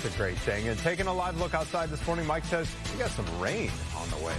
That's a great thing. And taking a live look outside this morning, Mike says we got some rain on the way.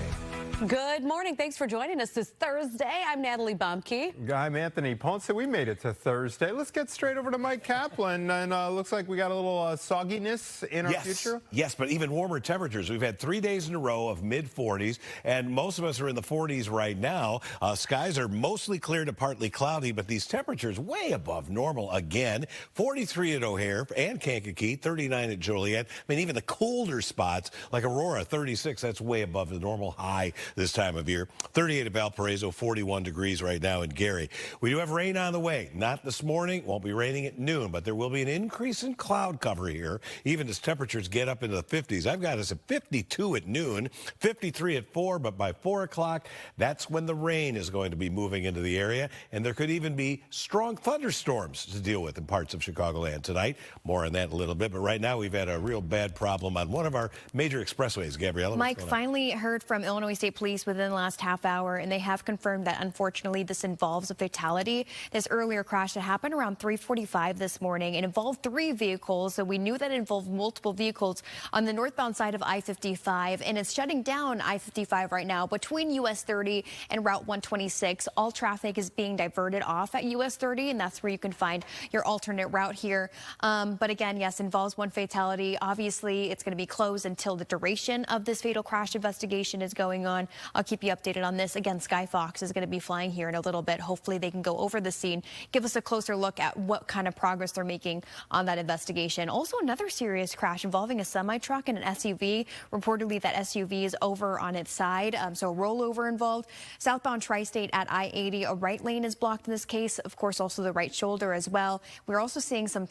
Good morning. Thanks for joining us this Thursday. I'm Natalie Bumke. I'm Anthony Ponce. We made it to Thursday. Let's get straight over to Mike Kaplan. And looks like we got a little sogginess in our future. Yes, but even warmer temperatures. We've had 3 days in a row of mid-40s, and most of us are in the 40s right now. Skies are mostly clear to partly cloudy, but these temperatures way above normal again. 43 at O'Hare and Kankakee, 39 at Joliet. I mean, even the colder spots like Aurora, 36, that's way above the normal high this time of year. 38 at Valparaiso, 41 degrees right now in Gary. We do have rain on the way. Not this morning, won't be raining at noon, but there will be an increase in cloud cover here, even as temperatures get up into the 50s. I've got us at 52 at noon, 53 at 4, but by 4 o'clock, that's when the rain is going to be moving into the area, and there could even be strong thunderstorms to deal with in parts of Chicagoland tonight. More on that in a little bit, but right now we've had a real bad problem on one of our major expressways. Gabriella, Mike, finally heard from Illinois State Police within the last half hour, and they have confirmed that unfortunately this involves a fatality. This earlier crash that happened around 3:45 this morning. It involved 3 vehicles, so we knew that it involved multiple vehicles on the northbound side of I-55, and it's shutting down I-55 right now between US 30 and Route 126. All traffic is being diverted off at US 30, and that's where you can find your alternate route here. But again, yes, involves 1 fatality. Obviously, it's going to be closed until the duration of this fatal crash investigation is going on. I'll keep you updated on this. Again, Sky Fox is going to be flying here in a little bit. Hopefully they can go over the scene, give us a closer look at what kind of progress they're making on that investigation. Also, another serious crash involving a semi-truck and an SUV. Reportedly, that SUV is over on its side, so rollover involved. Southbound Tri-State at I-80, a right lane is blocked in this case. Of course, also the right shoulder as well. We're also seeing some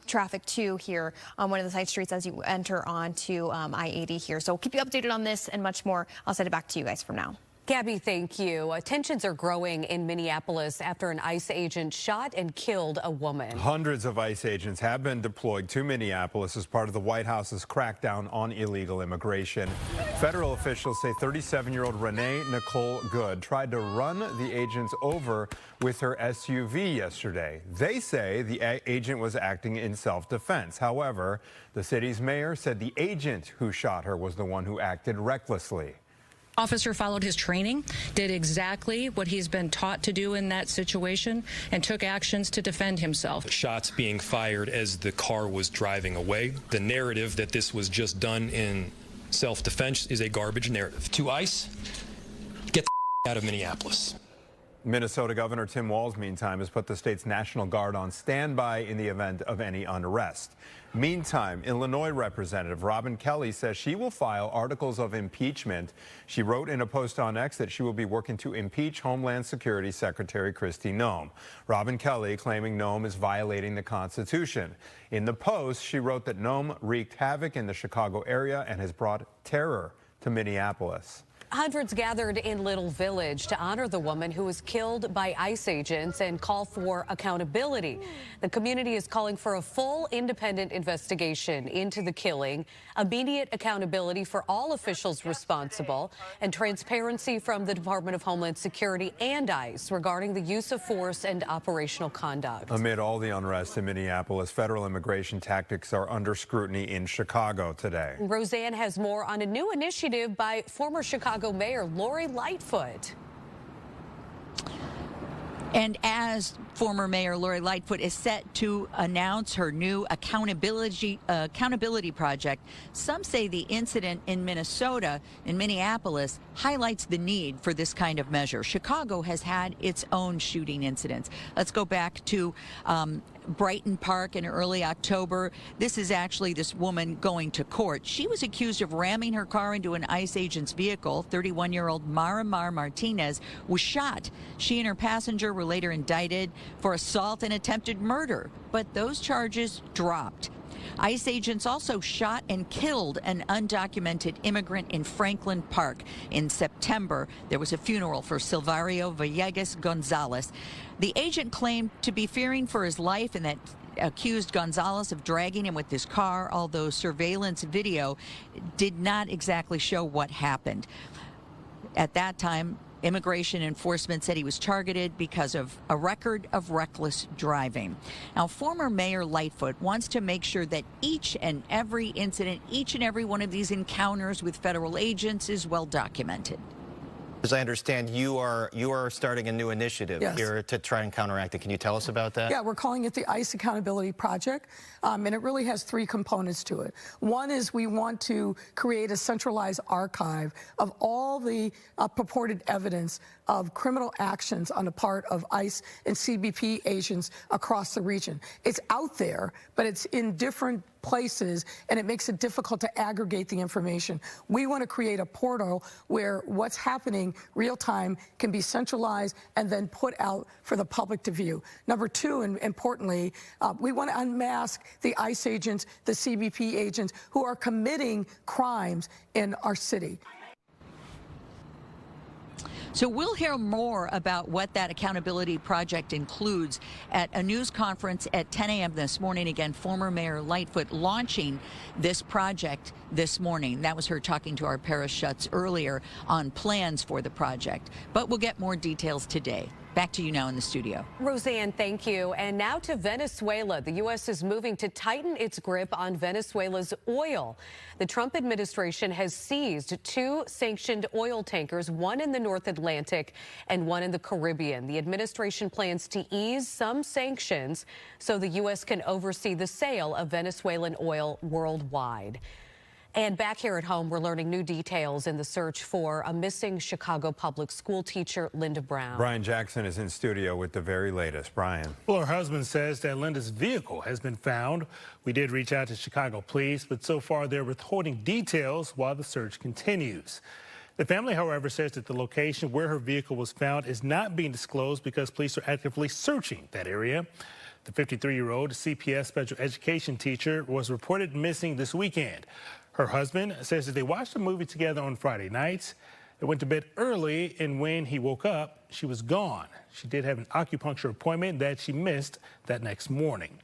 traffic too here on one of the side streets as you enter onto I-80 here. So we'll keep you updated on this and much more. I'll send it back to you guys for now. Gabby, thank you. Tensions are growing in Minneapolis after an ICE agent shot and killed a woman. Hundreds of ICE agents have been deployed to Minneapolis as part of the White House's crackdown on illegal immigration. Federal officials say 37-year-old Renee Nicole Good tried to run the agents over with her SUV yesterday. They say the agent was acting in self-defense. However, the city's mayor said the agent who shot her was the one who acted recklessly. Officer followed his training, did exactly what he's been taught to do in that situation, and took actions to defend himself. Shots being fired as the car was driving away. The narrative that this was just done in self-defense is a garbage narrative. To ICE, get the out of Minneapolis. Minnesota Governor Tim Walz, meantime, has put the state's National Guard on standby in the event of any unrest. Meantime, Illinois Representative Robin Kelly says she will file articles of impeachment. She wrote in a post on X that she will be working to impeach Homeland Security Secretary Kristi Noem. Robin Kelly claiming Noem is violating the Constitution. In the post, she wrote that Noem wreaked havoc in the Chicago area and has brought terror to Minneapolis. Hundreds gathered in Little Village to honor the woman who was killed by ICE agents and call for accountability. The community is calling for a full independent investigation into the killing, immediate accountability for all officials responsible, and transparency from the Department of Homeland Security and ICE regarding the use of force and operational conduct. Amid all the unrest in Minneapolis, federal immigration tactics are under scrutiny in Chicago today. Roseanne has more on a new initiative by former Chicago Mayor Lori Lightfoot. And as former Mayor Lori Lightfoot is set to announce her new accountability project, some say the incident in Minnesota, in Minneapolis, highlights the need for this kind of measure. Chicago has had its own shooting incidents. Let's go back to Brighton Park in early October. This is actually this woman going to court. She was accused of ramming her car into an ICE agent's vehicle. 31-year-old Marimar Martinez was shot. She and her passenger were later indicted for assault and attempted murder, but those charges dropped. ICE agents also shot and killed an undocumented immigrant in Franklin Park. In September, there was a funeral for Silverio Villegas Gonzalez. The agent claimed to be fearing for his life and that accused Gonzalez of dragging him with his car, although surveillance video did not exactly show what happened. At that time, Immigration enforcement said he was targeted because of a record of reckless driving. Now, former Mayor Lightfoot wants to make sure that each and every incident, each and every one of these encounters with federal agents is well documented. As I understand, you are starting a new initiative here to try and counteract it. Can you tell us about that? Yeah, we're calling it the ICE Accountability Project, and it really has three components to it. One is we want to create a centralized archive of all the purported evidence of criminal actions on the part of ICE and CBP agents across the region. It's out there, but it's in different places, and it makes it difficult to aggregate the information. We want to create a portal where what's happening real time can be centralized and then put out for the public to view. Number two, and importantly, we want to unmask the ICE agents, the CBP agents who are committing crimes in our city. So we'll hear more about what that accountability project includes at a news conference at 10 a.m. this morning. Again, former Mayor Lightfoot launching this project this morning. That was her talking to our Paris Schutz earlier on plans for the project. But we'll get more details today. Back to you now in the studio. Roseanne, thank you. And now to Venezuela. The U.S. is moving to tighten its grip on Venezuela's oil. The Trump administration has seized 2 sanctioned oil tankers, one in the North Atlantic and one in the Caribbean. The administration plans to ease some sanctions so the U.S. can oversee the sale of Venezuelan oil worldwide. And back here at home, we're learning new details in the search for a missing Chicago public school teacher, Linda Brown. Brian Jackson is in studio with the very latest. Brian. Well, her husband says that Linda's vehicle has been found. We did reach out to Chicago police, but so far they're withholding details while the search continues. The family, however, says that the location where her vehicle was found is not being disclosed because police are actively searching that area. The 53-year-old CPS special education teacher was reported missing this weekend. Her husband says that they watched a movie together on Friday nights. They went to bed early, and when he woke up, she was gone. She did have an acupuncture appointment that she missed that next morning.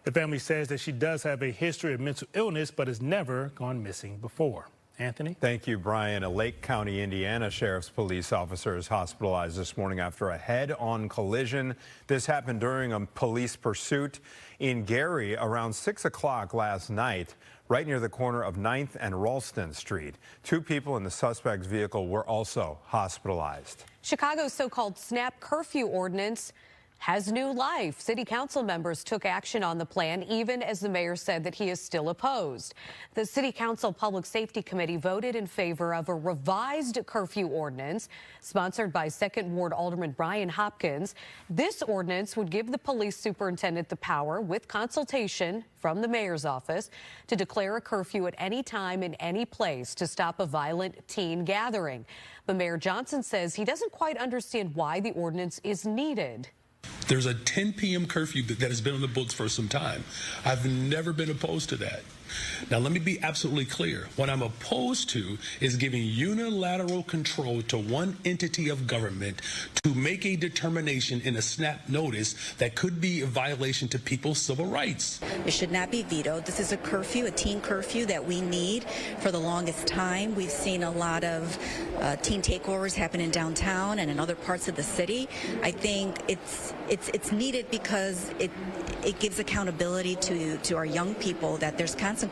The family says that she does have a history of mental illness, but has never gone missing before. Anthony? Thank you, Brian. A Lake County, Indiana Sheriff's police officer is hospitalized this morning after a head-on collision. This happened during a police pursuit in Gary around 6 o'clock last night, right near the corner of 9th and Ralston Street. 2 people in the suspect's vehicle were also hospitalized. Chicago's so-called SNAP curfew ordinance has new life. City council members took action on the plan, even as the mayor said that he is still opposed. The City Council Public Safety Committee voted in favor of a revised curfew ordinance sponsored by 2nd Ward Alderman Brian Hopkins. This ordinance would give the police superintendent the power, with consultation from the mayor's office, to declare a curfew at any time in any place to stop a violent teen gathering. But Mayor Johnson says he doesn't quite understand why the ordinance is needed. There's a 10 p.m. curfew that has been on the books for some time. I've never been opposed to that. Now, let me be absolutely clear. What I'm opposed to is giving unilateral control to one entity of government to make a determination in a snap notice that could be a violation to people's civil rights. It should not be vetoed. This is a curfew, a teen curfew that we need for the longest time. We've seen a lot of teen takeovers happen in downtown and in other parts of the city. I think it's needed because it gives accountability to our young people that there's consequences.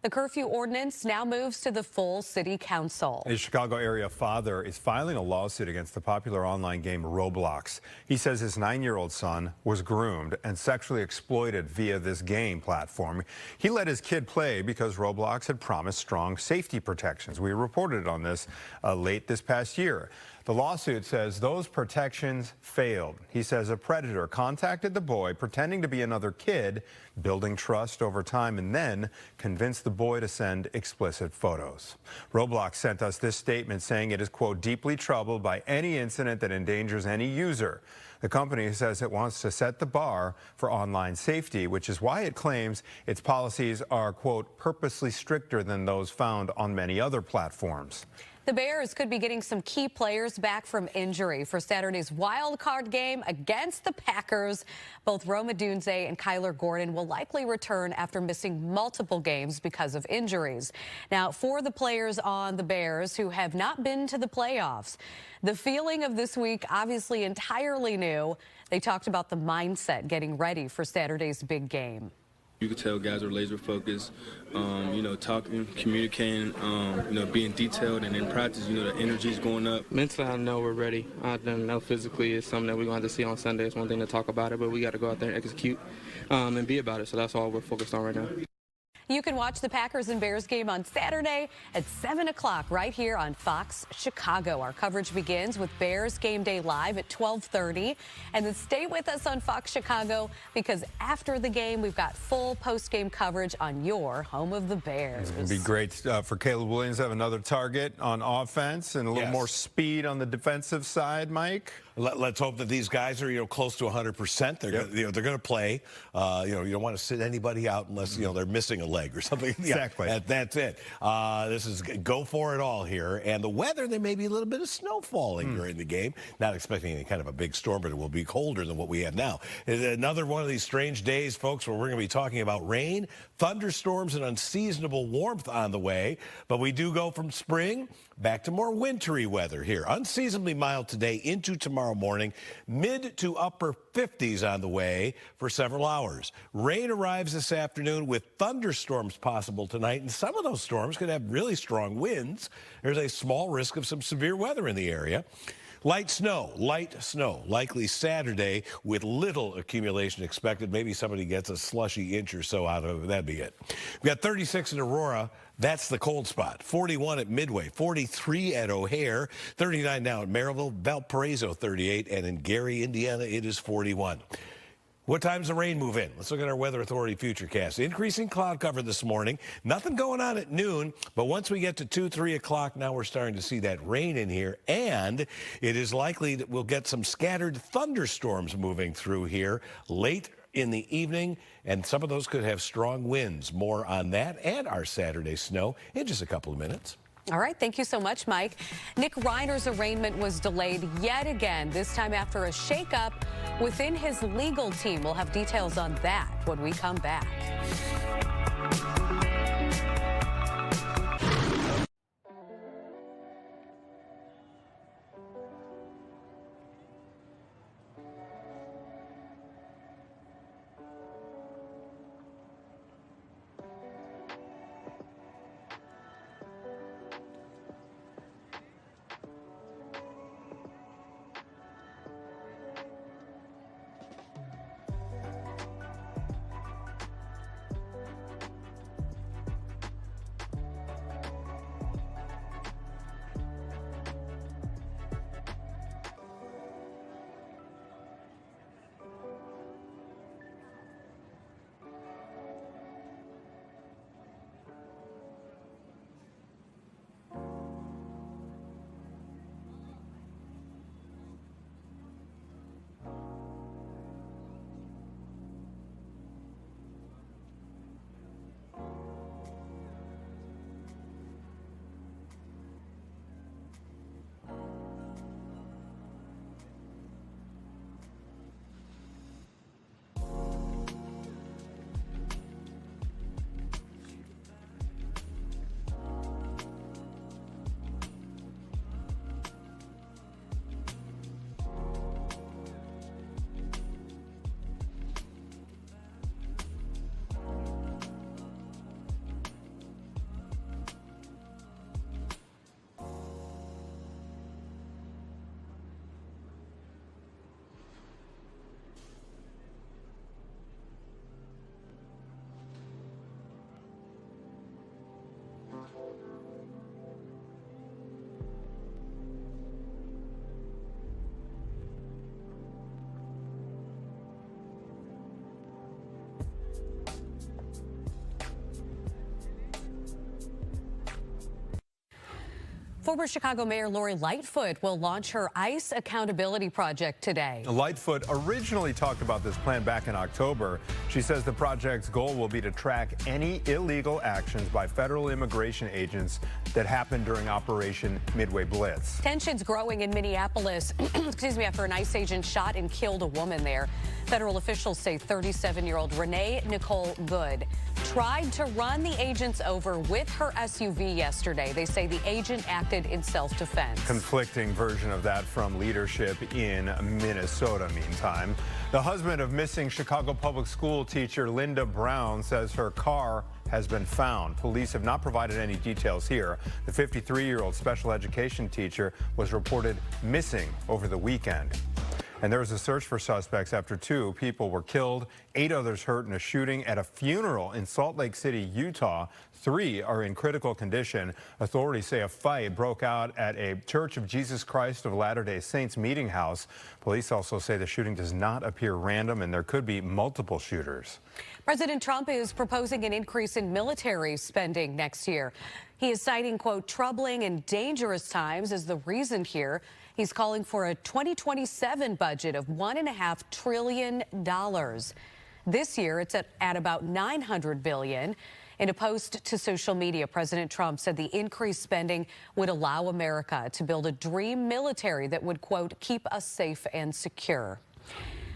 The curfew ordinance now moves to the full city council. A Chicago area father is filing a lawsuit against the popular online game Roblox. He says his 9-year-old son was groomed and sexually exploited via this game platform. He let his kid play because Roblox had promised strong safety protections. We reported on this late this past year. The lawsuit says those protections failed. He says a predator contacted the boy pretending to be another kid, building trust over time, and then convinced the boy to send explicit photos. Roblox sent us this statement saying it is, quote, deeply troubled by any incident that endangers any user. The company says it wants to set the bar for online safety, which is why it claims its policies are, quote, purposely stricter than those found on many other platforms. The Bears could be getting some key players back from injury for Saturday's wild card game against the Packers. Both Rome Odunze and Kyler Gordon will likely return after missing multiple games because of injuries. Now, for the players on the Bears who have not been to the playoffs, the feeling of this week obviously entirely new. They talked about the mindset getting ready for Saturday's big game. You could tell guys are laser focused, talking, communicating, being detailed, and in practice, the energy's going up. Mentally, I know we're ready. I know physically it's something that we're going to have to see on Sunday. It's one thing to talk about it, but we got to go out there and execute and be about it. So that's all we're focused on right now. You can watch the Packers and Bears game on Saturday at 7 o'clock right here on Fox Chicago. Our coverage begins with Bears Game Day Live at 12:30. And then stay with us on Fox Chicago because after the game, we've got full post-game coverage on your home of the Bears. It's going to be great for Caleb Williams to have another target on offense and a little more speed on the defensive side, Mike. Let's hope that these guys are, close to 100%. They're they're going to play. You don't want to sit anybody out unless they're missing a leg or something. Exactly. That's it. This is go for it all here. And the weather, there may be a little bit of snow falling during the game. Not expecting any kind of a big storm, but it will be colder than what we have now. Another one of these strange days, folks, where we're going to be talking about rain, thunderstorms, and unseasonable warmth on the way. But we do go from spring back to more wintry weather here. Unseasonably mild today into tomorrow morning, mid to upper 50s on the way for several hours. Rain arrives this afternoon with thunderstorms possible tonight, and some of those storms could have really strong winds. There's a small risk of some severe weather in the area. Light snow, likely Saturday with little accumulation expected. Maybe somebody gets a slushy inch or so out of it. That'd be it. We've got 36 in Aurora. That's the cold spot. 41 at Midway, 43 at O'Hare, 39 now at Maryville, Valparaiso 38, and in Gary, Indiana, it is 41. What time's the rain move in? Let's look at our Weather Authority Futurecast. Increasing cloud cover this morning. Nothing going on at noon, but once we get to 2, 3 o'clock, now we're starting to see that rain in here, and it is likely that we'll get some scattered thunderstorms moving through here late in the evening, and some of those could have strong winds. More on that and our Saturday snow in just a couple of minutes. All right, thank you so much, Mike. Nick Reiner's arraignment was delayed yet again, this time after a shakeup within his legal team. We'll have details on that when we come back. Former Chicago Mayor Lori Lightfoot will launch her ICE accountability project today. Lightfoot originally talked about this plan back in October. She says the project's goal will be to track any illegal actions by federal immigration agents that happened during Operation Midway Blitz. Tensions growing in Minneapolis, after an ICE agent shot and killed a woman there. Federal officials say 37-year-old Renee Nicole Good tried to run the agents over with her SUV yesterday. They say the agent acted in self-defense. Conflicting version of that from leadership in Minnesota. Meantime, the husband of missing Chicago public school teacher Linda Brown says her car has been found. Police have not provided any details here. The 53-year-old special education teacher was reported missing over the weekend. And there was a search for suspects after 2 people were killed, 8 others hurt in a shooting at a funeral in Salt Lake City, Utah. 3 are in critical condition. Authorities say a fight broke out at a Church of Jesus Christ of Latter-day Saints meeting house. Police also say the shooting does not appear random and there could be multiple shooters. President Trump is proposing an increase in military spending next year. He is citing, quote, troubling and dangerous times as the reason here. He's calling for a 2027 budget of $1.5 trillion. This year, it's at about $900 billion. In a post to social media, President Trump said the increased spending would allow America to build a dream military that would, quote, keep us safe and secure.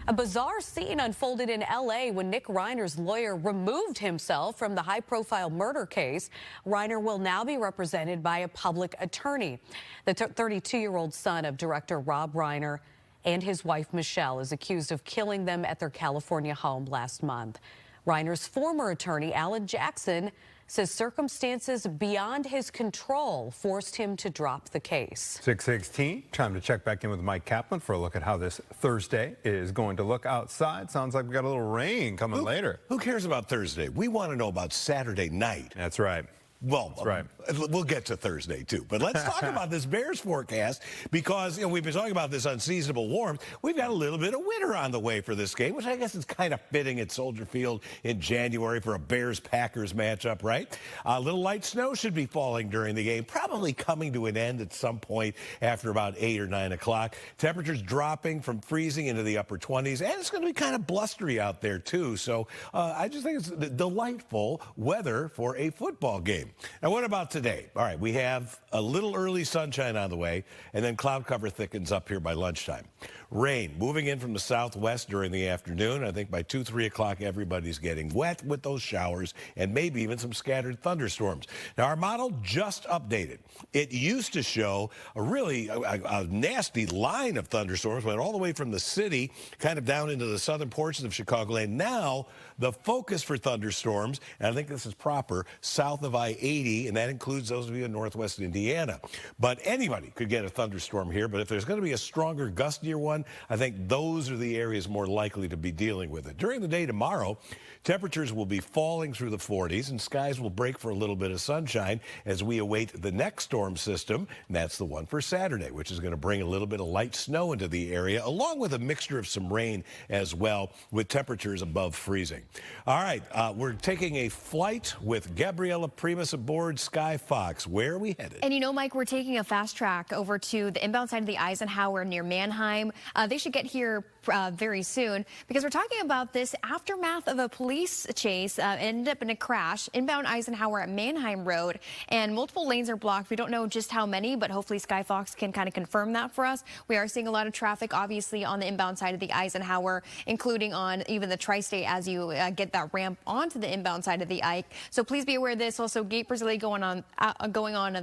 A bizarre scene unfolded in L.A. when Nick Reiner's lawyer removed himself from the high-profile murder case. Reiner will now be represented by a public attorney. The 32-year-old son of director Rob Reiner and his wife Michelle is accused of killing them at their California home last month. Reiner's former attorney, Alan Jackson, says circumstances beyond his control forced him to drop the case. 6:16, time to check back in with Mike Kaplan for a look at how this Thursday is going to look outside. Sounds like we got a little rain coming later. Who cares about Thursday? We want to know about Saturday night. That's right. Well, That's right. We'll get to Thursday, too. But let's talk about this Bears forecast because we've been talking about this unseasonable warmth. We've got a little bit of winter on the way for this game, which I guess is kind of fitting at Soldier Field in January for a Bears-Packers matchup, right? A little light snow should be falling during the game, probably coming to an end at some point after about 8 or 9 o'clock. Temperatures dropping from freezing into the upper 20s, and it's going to be kind of blustery out there, too. So I just think it's delightful weather for a football game. Now, what about today? All right, we have a little early sunshine on the way, and then cloud cover thickens up here by lunchtime. Rain moving in from the southwest during the afternoon. I think by 2, 3 o'clock, everybody's getting wet with those showers and maybe even some scattered thunderstorms. Now, our model just updated. It used to show a nasty line of thunderstorms, went all the way from the city kind of down into the southern portions of Chicagoland. Now, the focus for thunderstorms, and I think this is proper, south of I-80, and that includes those of you in northwest Indiana. But anybody could get a thunderstorm here, but if there's going to be a stronger, gustier one, I think those are the areas more likely to be dealing with it. During the day tomorrow, temperatures will be falling through the 40s, and skies will break for a little bit of sunshine as we await the next storm system, and that's the one for Saturday, which is going to bring a little bit of light snow into the area, along with a mixture of some rain as well, with temperatures above freezing. All right, we're taking a flight with Gabriela Primus aboard Sky Fox. Where are we headed? And you know, Mike, we're taking a fast track over to the inbound side of the Eisenhower near Mannheim. They should get here very soon because we're talking about this aftermath of a police chase ended up in a crash inbound Eisenhower at Mannheim Road, and multiple lanes are blocked. We don't know just how many, but hopefully Sky Fox can kind of confirm that for us. We are seeing a lot of traffic, obviously, on the inbound side of the Eisenhower, including on even the Tri-State as you get that ramp onto the inbound side of the Ike. So please be aware of this. Also, Gate Brazili going on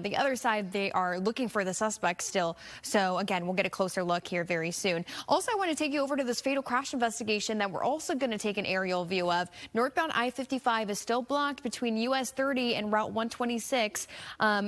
the other side. They are looking for the suspect still. So again, we'll get a closer look here very soon. Also, I want to take you over to this fatal crash investigation that we're also going to take an aerial view of. Northbound I-55 is still blocked between US 30 and Route 126.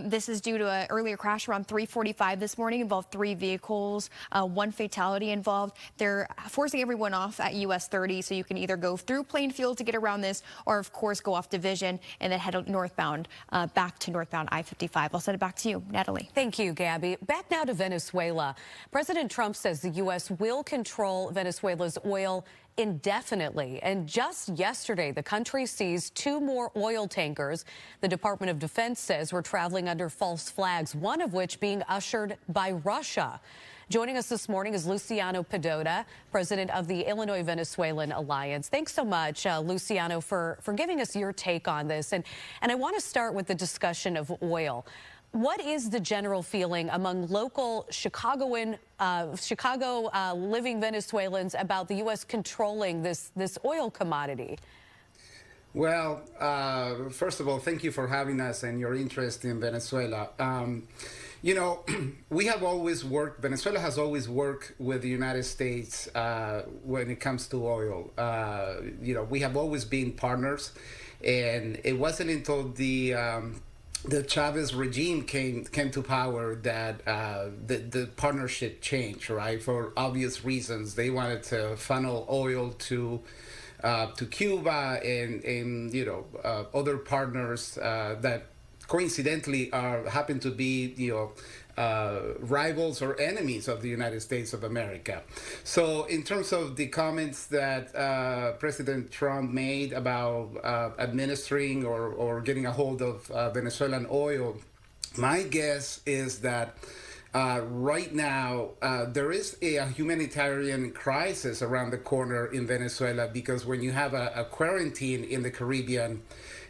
This is due to an earlier crash around 3:45 this morning. Involved 3 vehicles, 1 fatality involved. They're forcing everyone off at US 30, so you can either go through Plainfield to get around this, or of course go off Division and then head northbound, back to northbound I-55. I'll send it back to you, Natalie. Thank you, Gabby. Back now to Venezuela. President Trump says the U.S. will control Venezuela's oil indefinitely. And just yesterday, the country seized 2 more oil tankers the Department of Defense says were traveling under false flags, one of which being ushered by Russia. Joining us this morning is Luciano Pedota, president of the Illinois Venezuelan Alliance. Thanks so much, Luciano, for giving us your take on this. And I want to start with the discussion of oil. What is the general feeling among local Chicago living Venezuelans about the U.S. controlling this oil commodity? Well, first of all, thank you for having us and your interest in Venezuela. You know, we have always worked, Venezuela has always worked with the United States when it comes to oil. You know, we have always been partners, and it wasn't until the Chavez regime came to power that the partnership changed, right? For obvious reasons, they wanted to funnel oil to Cuba and you know other partners that coincidentally happen to be rivals or enemies of the United States of America. So in terms of the comments that President Trump made about administering or getting a hold of Venezuelan oil, my guess is that right now, there is a humanitarian crisis around the corner in Venezuela, because when you have a quarantine in the Caribbean,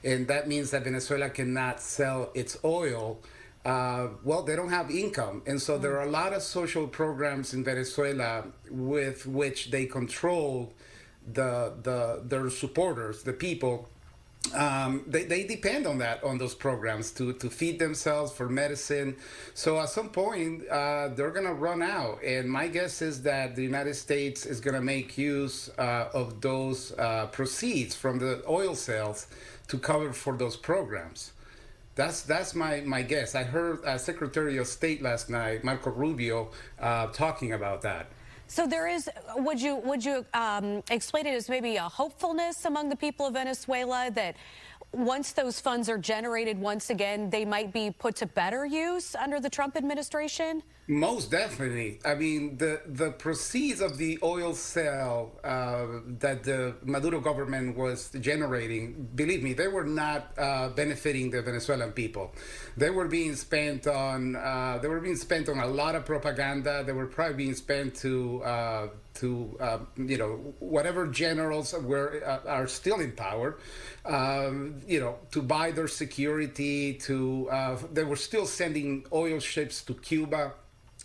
and that means that Venezuela cannot sell its oil, well, they don't have income. And so there are a lot of social programs in Venezuela with which they control their supporters, the people. They depend on those programs to feed themselves, for medicine. So at some point, they're going to run out. And my guess is that the United States is going to make use of those proceeds from the oil sales to cover for those programs. That's my guess. I heard Secretary of State last night, Marco Rubio, talking about that. So there is, would you explain it as maybe a hopefulness among the people of Venezuela that once those funds are generated once again, they might be put to better use under the Trump administration? Most definitely. I mean, the proceeds of the oil sale that the Maduro government was generating, believe me, they were not benefiting the Venezuelan people. They were being spent on a lot of propaganda. They were probably being spent to you know, whatever generals are still in power, you know, to buy their security. They were still sending oil ships to Cuba.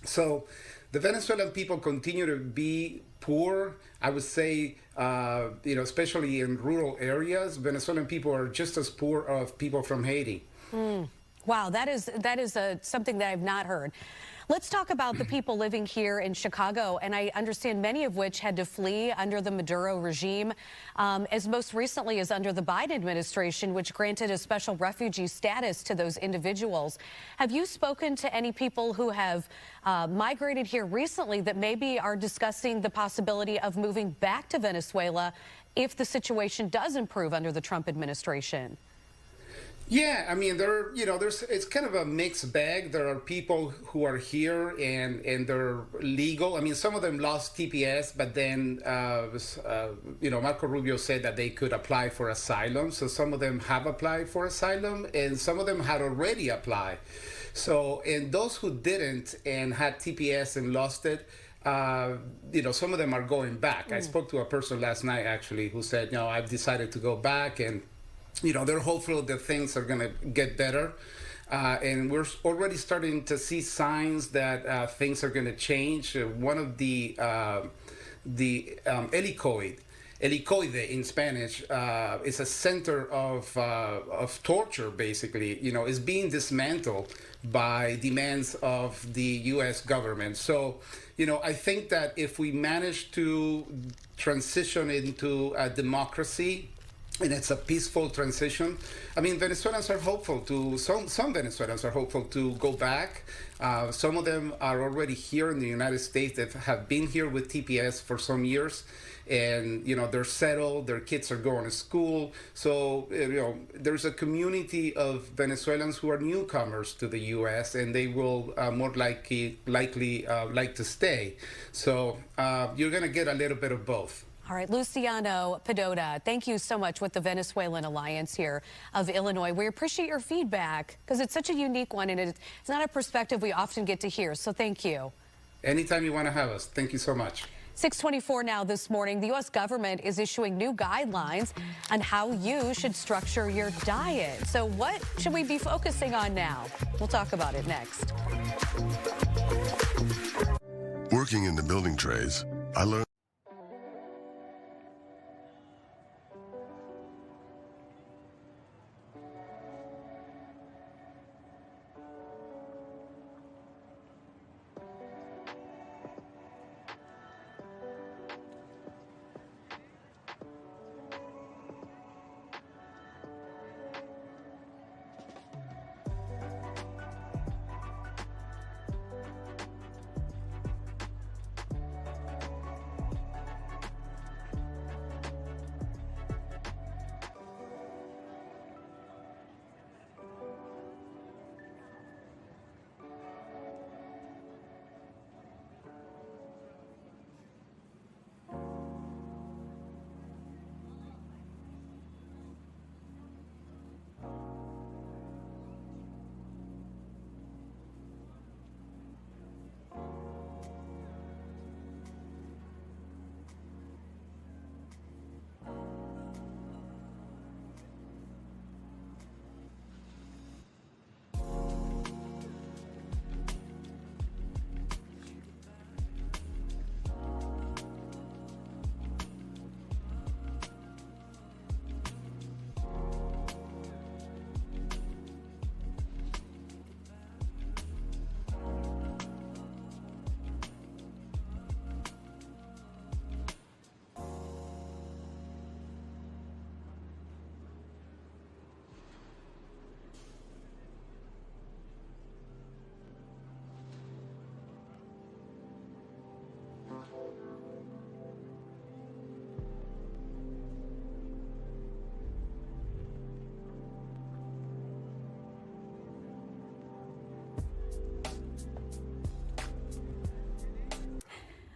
So the Venezuelan people continue to be poor. I would say, you know, especially in rural areas, Venezuelan people are just as poor as people from Haiti. Wow, that is something that I've not heard. Let's talk about the people living here in Chicago, and I understand many of which had to flee under the Maduro regime, as most recently as under the Biden administration, which granted a special refugee status to those individuals. Have you spoken to any people who have migrated here recently that maybe are discussing the possibility of moving back to Venezuela if the situation does improve under the Trump administration? Yeah, I mean, it's kind of a mixed bag. There are people who are here and they're legal. I mean, some of them lost TPS, but then, you know, Marco Rubio said that they could apply for asylum. So some of them have applied for asylum, and some of them had already applied. So, and those who didn't and had TPS and lost it, you know, some of them are going back. I spoke to a person last night, actually, who said, you know, I've decided to go back, and you know, they're hopeful that things are going to get better. And we're already starting to see signs that things are going to change. One of the helicoide in Spanish is a center of torture, basically, you know, is being dismantled by demands of the U.S. government. So, you know, I think that if we manage to transition into a democracy, and it's a peaceful transition, I mean, Venezuelans are hopeful to, some Venezuelans are hopeful to go back. Some of them are already here in the United States that have been here with TPS for some years. And, you know, they're settled, their kids are going to school. So, you know, there's a community of Venezuelans who are newcomers to the U.S., and they will more likely like to stay. So you're going to get a little bit of both. All right, Luciano Pedota, thank you so much with the Venezuelan Alliance here of Illinois. We appreciate your feedback because it's such a unique one and it's not a perspective we often get to hear. So thank you. Anytime you want to have us. Thank you so much. 6:24 now this morning, the U.S. government is issuing new guidelines on how you should structure your diet. So what should we be focusing on now? We'll talk about it next. Working in the building trades, I learned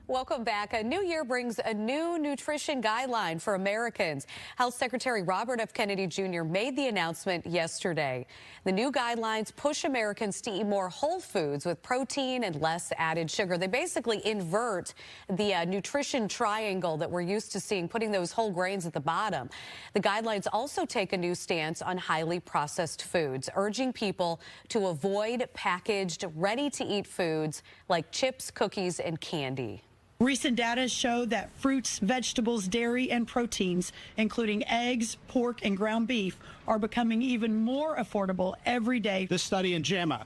Welcome back. A new year brings a new nutrition guideline for Americans. Health Secretary Robert F. Kennedy Jr. made the announcement yesterday. The new guidelines push Americans to eat more whole foods with protein and less added sugar. They basically invert the nutrition triangle that we're used to seeing, putting those whole grains at the bottom. The guidelines also take a new stance on highly processed foods, urging people to avoid packaged, ready-to-eat foods like chips, cookies, and candy. Recent data show that fruits, vegetables, dairy, and proteins, including eggs, pork, and ground beef, are becoming even more affordable every day. This study in JAMA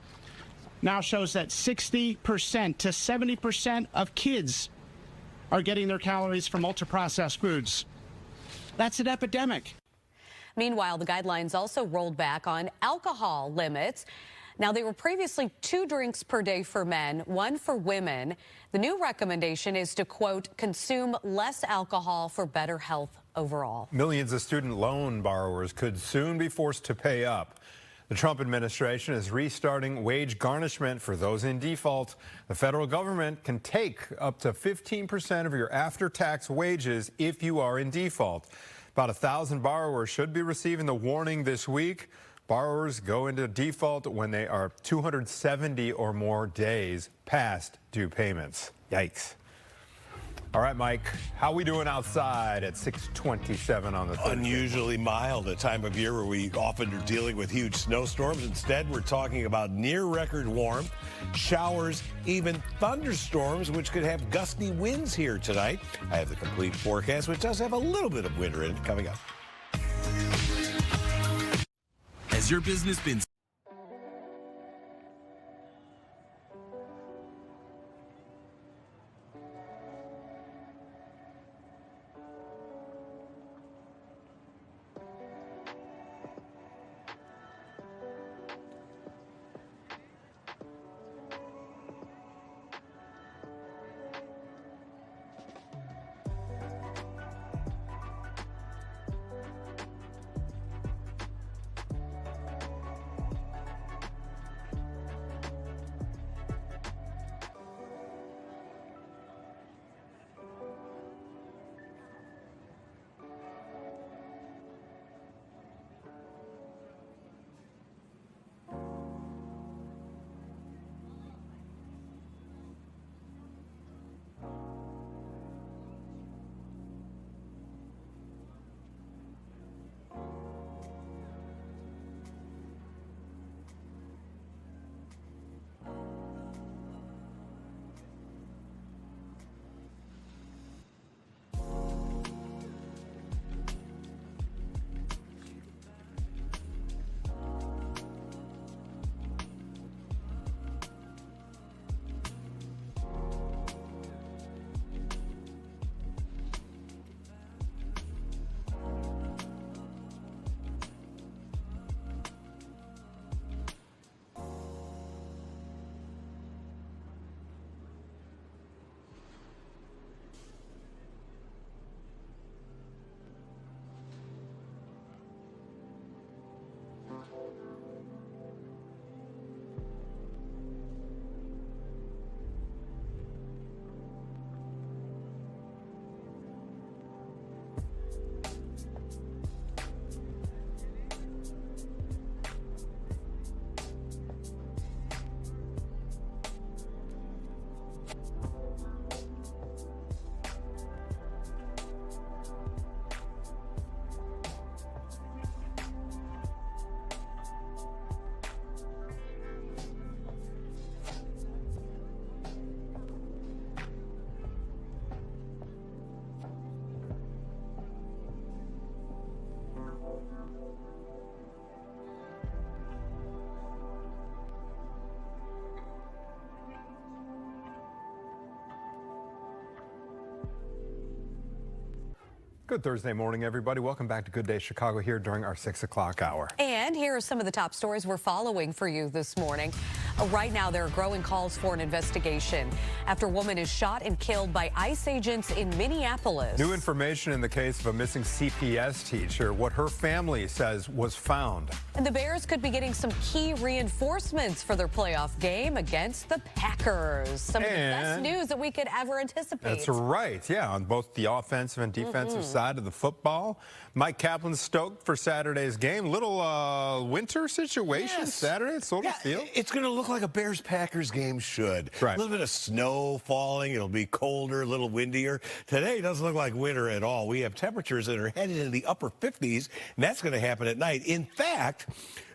now shows that 60% to 70% of kids are getting their calories from ultra-processed foods. That's an epidemic. Meanwhile, the guidelines also rolled back on alcohol limits. Now, they were previously 2 drinks per day for men, 1 for women. The new recommendation is to, quote, consume less alcohol for better health overall. Millions of student loan borrowers could soon be forced to pay up. The Trump administration is restarting wage garnishment for those in default. The federal government can take up to 15% of your after-tax wages if you are in default. About 1,000 borrowers should be receiving the warning this week. Borrowers go into default when they are 270 or more days past due payments. Yikes. All right, Mike, how we doing outside at 6:27 on the Thursday? Unusually mild, a time of year where we often are dealing with huge snowstorms. Instead, we're talking about near record warmth, showers, even thunderstorms, which could have gusty winds here tonight. I have the complete forecast, which does have a little bit of winter in it, coming up. Has your business been Good Thursday morning, everybody. Welcome back to Good Day Chicago here during our 6 o'clock hour. And here are some of the top stories we're following for you this morning. Right now, there are growing calls for an investigation after a woman is shot and killed by ICE agents in Minneapolis. New information in the case of a missing CPS teacher, what her family says was found. And the Bears could be getting some key reinforcements for their playoff game against the Packers. Some of the best news that we could ever anticipate. That's right. Yeah, on both the offensive and defensive side of the football. Mike Kaplan stoked for Saturday's game. Little winter situation Saturday, sort of feel. It's going to look like a Bears-Packers game should. Right. A little bit of snow falling. It'll be colder, a little windier. Today doesn't look like winter at all. We have temperatures that are headed into the upper 50s, and that's going to happen at night. In fact,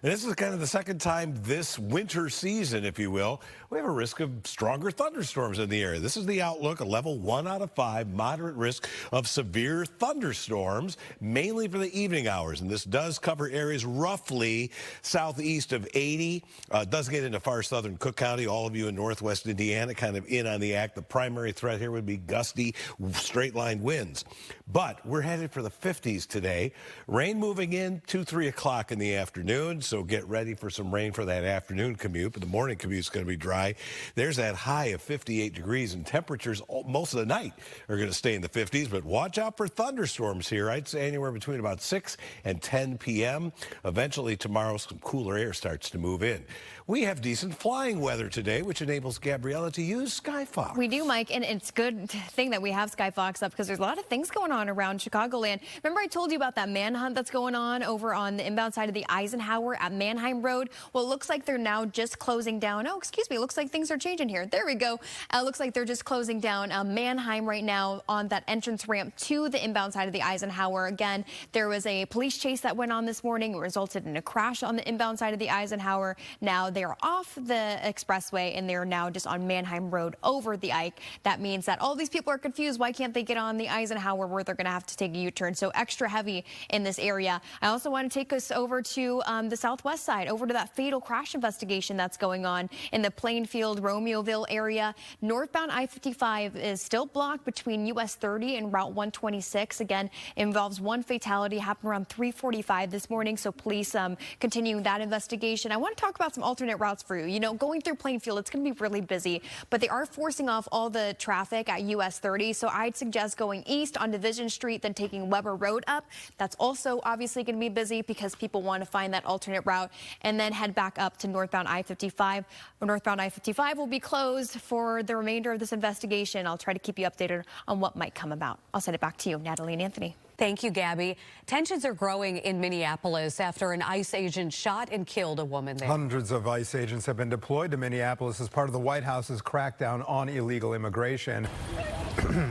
and this is kind of the second time this winter season, if you will, we have a risk of stronger thunderstorms in the area. This is the outlook, a level 1 out of 5, moderate risk of severe thunderstorms, mainly for the evening hours. And this does cover areas roughly southeast of 80. Does get into far southern Cook County, all of you in northwest Indiana, kind of in on the act. The primary threat here would be gusty, straight-line winds. But we're headed for the 50s today. Rain moving in 2, 3 o'clock in the afternoon. So get ready for some rain for that afternoon commute, but the morning commute is going to be dry. There's that high of 58 degrees, and temperatures most of the night are going to stay in the 50s, but watch out for thunderstorms here. I'd say anywhere between about 6 and 10 p.m. Eventually tomorrow, some cooler air starts to move in. We have decent flying weather today, which enables Gabriella to use Skyfox. We do, Mike, and it's a good thing that we have Skyfox up because there's a lot of things going on around Chicagoland. Remember I told you about that manhunt that's going on over on the inbound side of the Eisenhower at Manheim Road? Well, it looks like they're now just closing down. Oh, excuse me. It looks like things are changing here. There we go. It looks like they're just closing down Manheim right now on that entrance ramp to the inbound side of the Eisenhower. Again, there was a police chase that went on this morning. It resulted in a crash on the inbound side of the Eisenhower. Now they're off the expressway and they're now just on Manheim Road over the Ike. That means that all these people are confused. Why can't they get on the Eisenhower where they're going to have to take a U-turn? So extra heavy in this area. I also want to take us over to the southwest side, over to that fatal crash investigation that's going on in the Plainfield, Romeoville area. Northbound I-55 is still blocked between US 30 and Route 126. Again, involves one fatality, happened around 3:45 this morning. So police continuing that investigation. I want to talk about some alternate routes for you. You know, going through Plainfield, it's going to be really busy, but they are forcing off all the traffic at US 30. So I'd suggest going east on Division Street, then taking Weber Road up. That's also obviously going to be busy because people want to find that alternate route, and then head back up to northbound I-55. Northbound I-55 will be closed for the remainder of this investigation. I'll try to keep you updated on what might come about. I'll send it back to you, Natalie and Anthony. Thank you, Gabby. Tensions are growing in Minneapolis after an ICE agent shot and killed a woman there. Hundreds of ICE agents have been deployed to Minneapolis as part of the White House's crackdown on illegal immigration.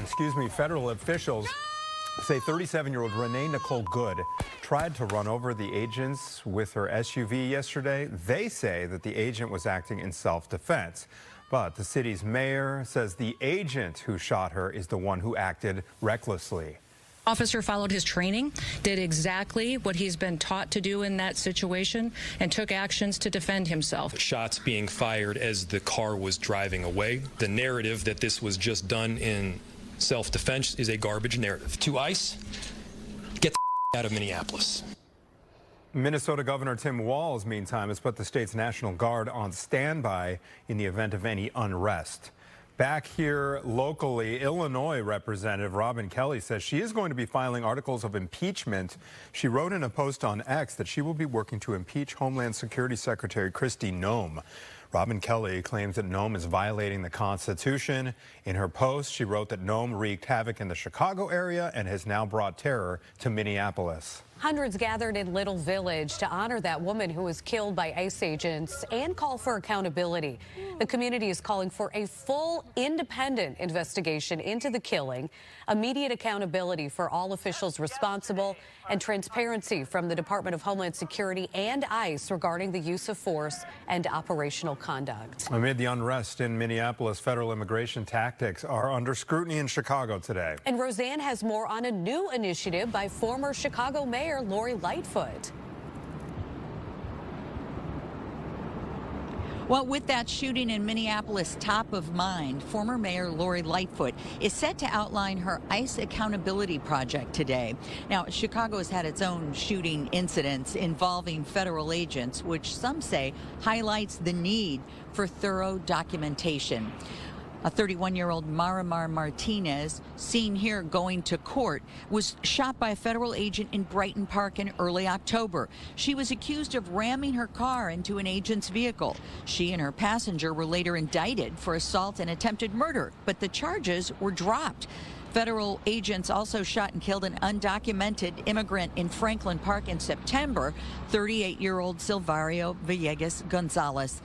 Excuse me, federal officials say 37-year-old Renee Nicole Good tried to run over the agents with her SUV yesterday. They say that the agent was acting in self-defense. But the city's mayor says the agent who shot her is the one who acted recklessly. Officer followed his training, did exactly what he's been taught to do in that situation, and took actions to defend himself. Shots being fired as the car was driving away. The narrative that this was just done in self-defense is a garbage narrative. To ICE, get the out of Minneapolis. Minnesota Governor Tim Walz, meantime, has put the state's National Guard on standby in the event of any unrest. Back here locally, Illinois Representative Robin Kelly says she is going to be filing articles of impeachment. She wrote in a post on X that she will be working to impeach Homeland Security Secretary Kristi Noem. Robin Kelly claims that Noem is violating the Constitution. In her post, she wrote that Noem wreaked havoc in the Chicago area and has now brought terror to Minneapolis. Hundreds gathered in Little Village to honor that woman who was killed by ICE agents and call for accountability. The community is calling for a full, independent investigation into the killing, immediate accountability for all officials responsible, and transparency from the Department of Homeland Security and ICE regarding the use of force and operational conduct. Amid the unrest in Minneapolis, federal immigration tactics are under scrutiny in Chicago today. And Roseanne has more on a new initiative by former Chicago Mayor Lori Lightfoot. Well, with that shooting in Minneapolis top of mind, former Mayor Lori Lightfoot is set to outline her ICE accountability project today. Now, Chicago has had its own shooting incidents involving federal agents, which some say highlights the need for thorough documentation. A 31-year-old Marimar Martinez, seen here going to court, was shot by a federal agent in Brighton Park in early October. She was accused of ramming her car into an agent's vehicle. She and her passenger were later indicted for assault and attempted murder, but the charges were dropped. Federal agents also shot and killed an undocumented immigrant in Franklin Park in September, 38-year-old Silvario Villegas Gonzalez.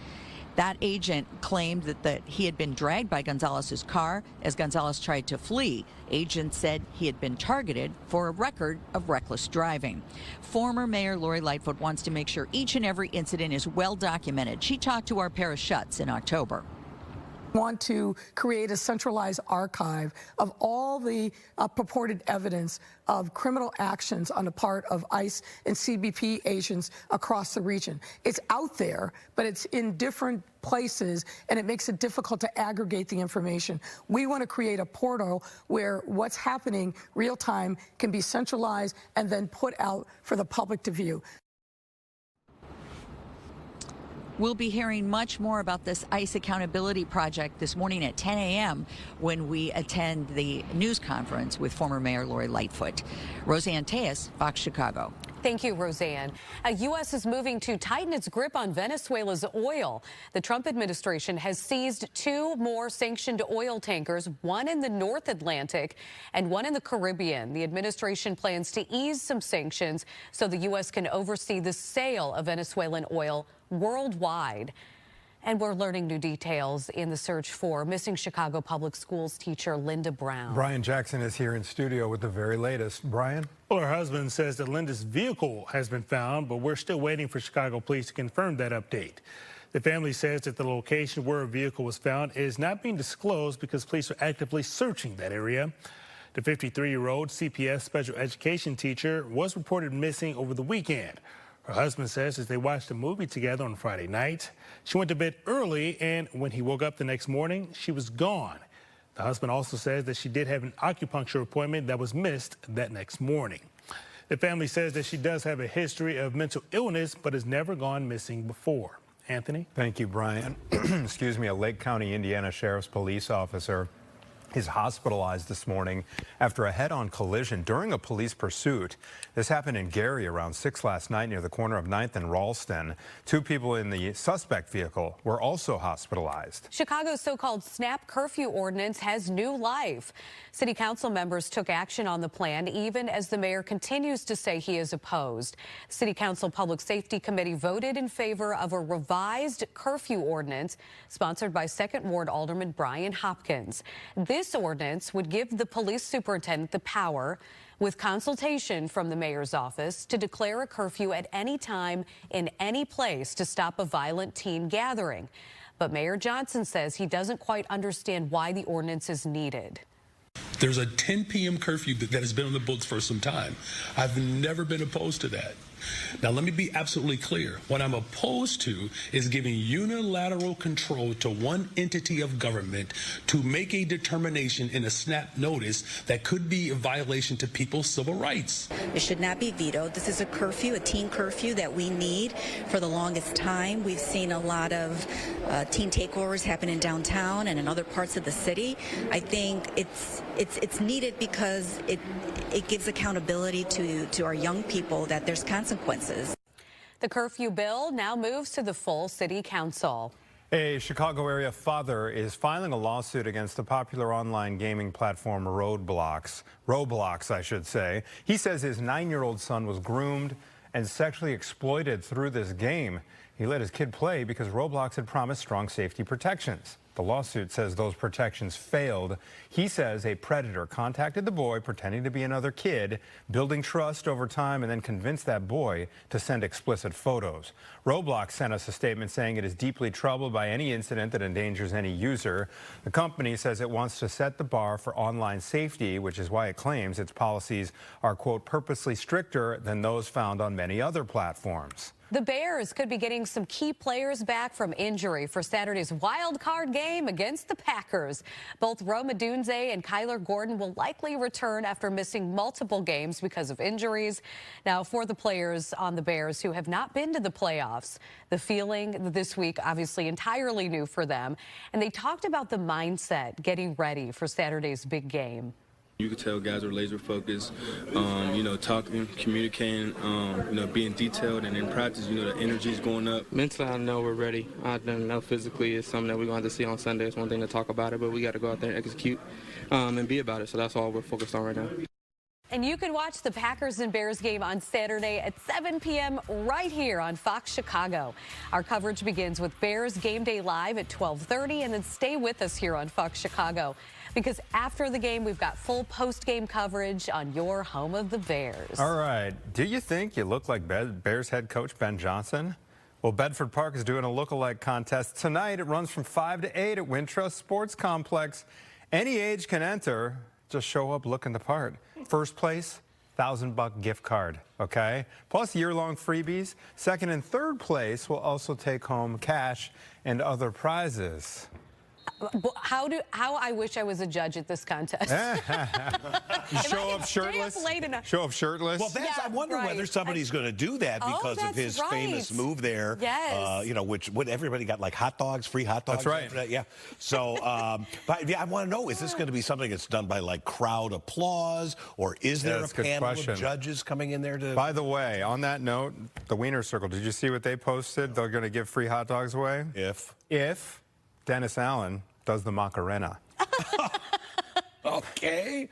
That agent claimed that he had been dragged by Gonzalez's car as Gonzalez tried to flee. Agents said he had been targeted for a record of reckless driving. Former Mayor Lori Lightfoot wants to make sure each and every incident is well documented. She talked to our Paris Schutz in October. Want to create a centralized archive of all the purported evidence of criminal actions on the part of ICE and CBP agents across the region. It's out there, but it's in different places, and it makes it difficult to aggregate the information. We want to create a portal where what's happening real time can be centralized and then put out for the public to view. We'll be hearing much more about this ICE accountability project this morning at 10 a.m. when we attend the news conference with former Mayor Lori Lightfoot. Roseanne Tejas, Fox Chicago. Thank you, Roseanne. U.S. is moving to tighten its grip on Venezuela's oil. The Trump administration has seized 2 more sanctioned oil tankers, one in the North Atlantic and one in the Caribbean. The administration plans to ease some sanctions so the U.S. can oversee the sale of Venezuelan oil worldwide. And we're learning new details in the search for missing Chicago Public Schools teacher Linda Brown. Brian Jackson is here in studio with the very latest. Brian? Well, her husband says that Linda's vehicle has been found, but we're still waiting for Chicago police to confirm that update. The family says that the location where her vehicle was found is not being disclosed because police are actively searching that area. The 53-year-old CPS special education teacher was reported missing over the weekend. Her husband says as they watched a movie together on Friday night, she went to bed early, and when he woke up the next morning, she was gone. The husband also says that she did have an acupuncture appointment that was missed that next morning. The family says that she does have a history of mental illness, but has never gone missing before. Anthony? Thank you, Brian. Excuse me, a Lake County, Indiana Sheriff's Police officer is hospitalized this morning after a head-on collision during a police pursuit. This happened in Gary around 6 last night near the corner of 9th and Ralston. 2 people in the suspect vehicle were also hospitalized. Chicago's so-called SNAP curfew ordinance has new life. City council members took action on the plan, even as the mayor continues to say he is opposed. City Council Public Safety Committee voted in favor of a revised curfew ordinance sponsored by 2nd Ward Alderman Brian Hopkins. This ordinance would give the police superintendent the power, with consultation from the mayor's office, to declare a curfew at any time in any place to stop a violent teen gathering. But Mayor Johnson says he doesn't quite understand why the ordinance is needed. There's a 10 p.m. curfew that has been on the books for some time. I've never been opposed to that. Now, let me be absolutely clear. What I'm opposed to is giving unilateral control to one entity of government to make a determination in a snap notice that could be a violation to people's civil rights. It should not be vetoed. This is a curfew, a teen curfew that we need for the longest time. We've seen a lot of teen takeovers happen in downtown and in other parts of the city. I think it's needed because it gives accountability to our young people that there's consequences. The curfew bill now moves to the full city council. A Chicago area father is filing a lawsuit against the popular online gaming platform Roblox, I should say. He says his 9-year-old son was groomed and sexually exploited through this game. He let his kid play because Roblox had promised strong safety protections. The lawsuit says those protections failed. He says a predator contacted the boy pretending to be another kid, building trust over time, and then convinced that boy to send explicit photos. Roblox sent us a statement saying it is deeply troubled by any incident that endangers any user. The company says it wants to set the bar for online safety, which is why it claims its policies are, quote, purposely stricter than those found on many other platforms. The Bears could be getting some key players back from injury for Saturday's wild card game against the Packers. Both Rome Odunze and Kyler Gordon will likely return after missing multiple games because of injuries. Now, for the players on the Bears who have not been to the playoffs, the feeling this week obviously entirely new for them. And they talked about the mindset getting ready for Saturday's big game. You could tell guys are laser focused, talking, communicating, being detailed, and in practice, the energy's going up. Mentally, I know we're ready. I don't know physically it's something that we're going to have to see on Sunday. It's one thing to talk about it, but we got to go out there and execute and be about it. So that's all we're focused on right now. And you can watch the Packers and Bears game on Saturday at 7 p.m. right here on Fox Chicago. Our coverage begins with Bears Game Day Live at 12:30, and then stay with us here on Fox Chicago, because after the game, we've got full post-game coverage on your home of the Bears. All right. Do you think you look like Bears head coach Ben Johnson? Well, Bedford Park is doing a look-alike contest tonight. It runs from 5 to 8 at Wintrust Sports Complex. Any age can enter. Just show up looking the part. First place, $1,000 gift card, okay? Plus year-long freebies. Second and third place will also take home cash and other prizes. How I wish I was a judge at this contest. You show up shirtless? Show up shirtless? Well, I wonder whether somebody's going to do that because of his famous move there. Yes. What everybody got, like hot dogs, free hot dogs. That's right. Yeah. So, but I want to know, is this going to be something that's done by like crowd applause, or is there a panel of judges coming in there to? By the way, on that note, the Wiener Circle, did you see what they posted? They're going to give free hot dogs away? If Dennis Allen does the Macarena. Okay.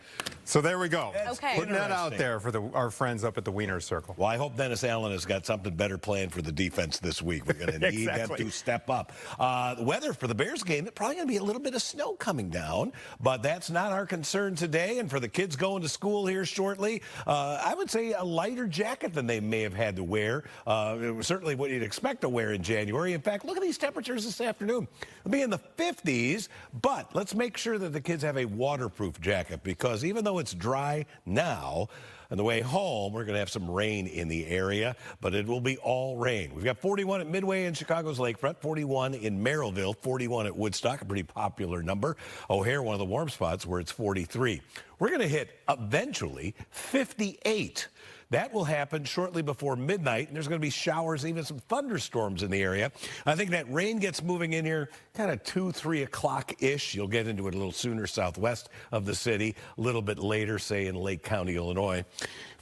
So there we go. Okay. Putting that out there for our friends up at the Wiener Circle. Well, I hope Dennis Allen has got something better planned for the defense this week. We're going to need them to step up. The weather for the Bears game, there's probably going to be a little bit of snow coming down, but that's not our concern today. And for the kids going to school here shortly, I would say a lighter jacket than they may have had to wear. It was certainly what you'd expect to wear in January. In fact, look at these temperatures this afternoon. It'll be in the 50s, but let's make sure that the kids have a waterproof jacket, because even though it's dry now, on the way home, we're going to have some rain in the area, but it will be all rain. We've got 41 at Midway in Chicago's Lakefront, 41 in Merrillville, 41 at Woodstock, a pretty popular number. O'Hare, one of the warm spots, where it's 43. We're going to hit, eventually, 58. That will happen shortly before midnight, and there's going to be showers, even some thunderstorms in the area. I think that rain gets moving in here kind of 2, 3 o'clock-ish. You'll get into it a little sooner southwest of the city, a little bit later, say, in Lake County, Illinois.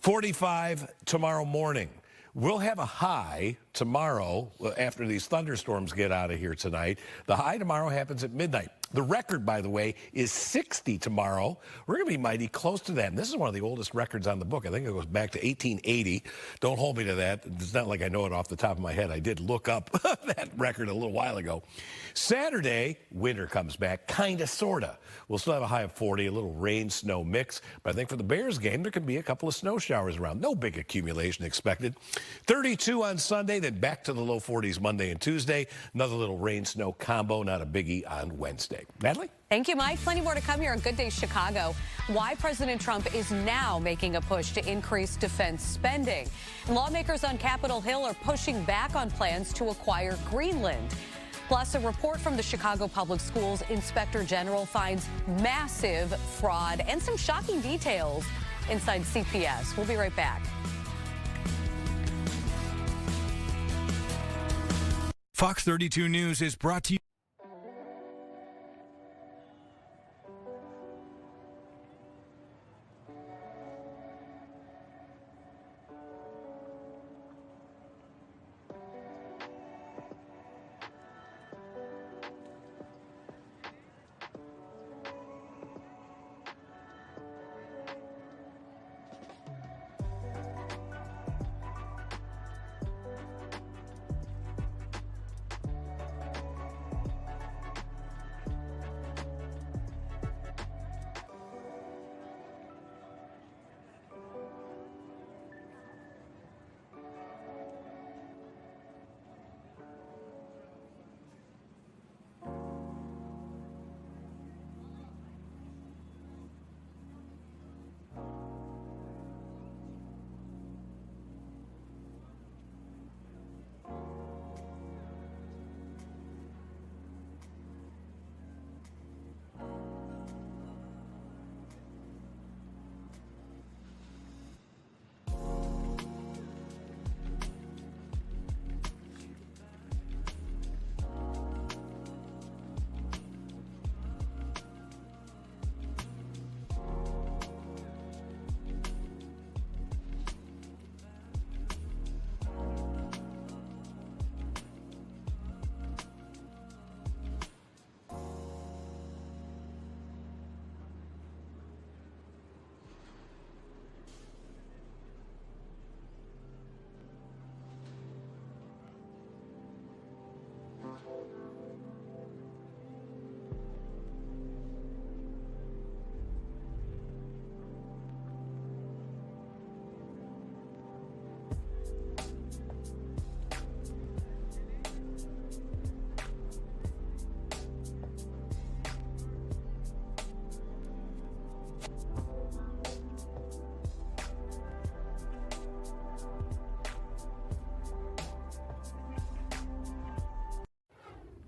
45 tomorrow morning. We'll have a high tomorrow after these thunderstorms get out of here tonight. The high tomorrow happens at midnight. The record, by the way, is 60 tomorrow. We're going to be mighty close to that. And this is one of the oldest records on the book. I think it goes back to 1880. Don't hold me to that. It's not like I know it off the top of my head. I did look up that record a little while ago. Saturday, winter comes back, kind of, sort of. We'll still have a high of 40, a little rain, snow mix. But I think for the Bears game, there could be a couple of snow showers around. No big accumulation expected. 32 on Sunday, then back to the low 40s Monday and Tuesday. Another little rain-snow combo, not a biggie on Wednesday. Natalie? Thank you, Mike. Plenty more to come here on Good Day Chicago. Why President Trump is now making a push to increase defense spending. Lawmakers on Capitol Hill are pushing back on plans to acquire Greenland. Plus, a report from the Chicago Public Schools Inspector General finds massive fraud and some shocking details inside CPS. We'll be right back. Fox 32 News is brought to you.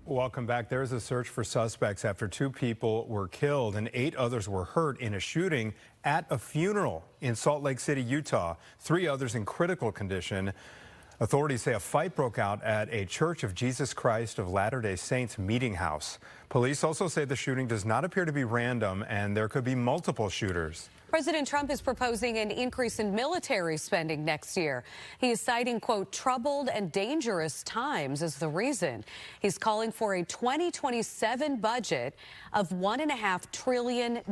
Welcome back. There's a search for suspects after 2 people were killed and 8 others were hurt in a shooting at a funeral in Salt Lake City, Utah. 3 others in critical condition. Authorities say a fight broke out at a Church of Jesus Christ of Latter-day Saints meeting house. Police also say the shooting does not appear to be random and there could be multiple shooters. President Trump is proposing an increase in military spending next year. He is citing, quote, troubled and dangerous times as the reason. He's calling for a 2027 budget of $1.5 trillion.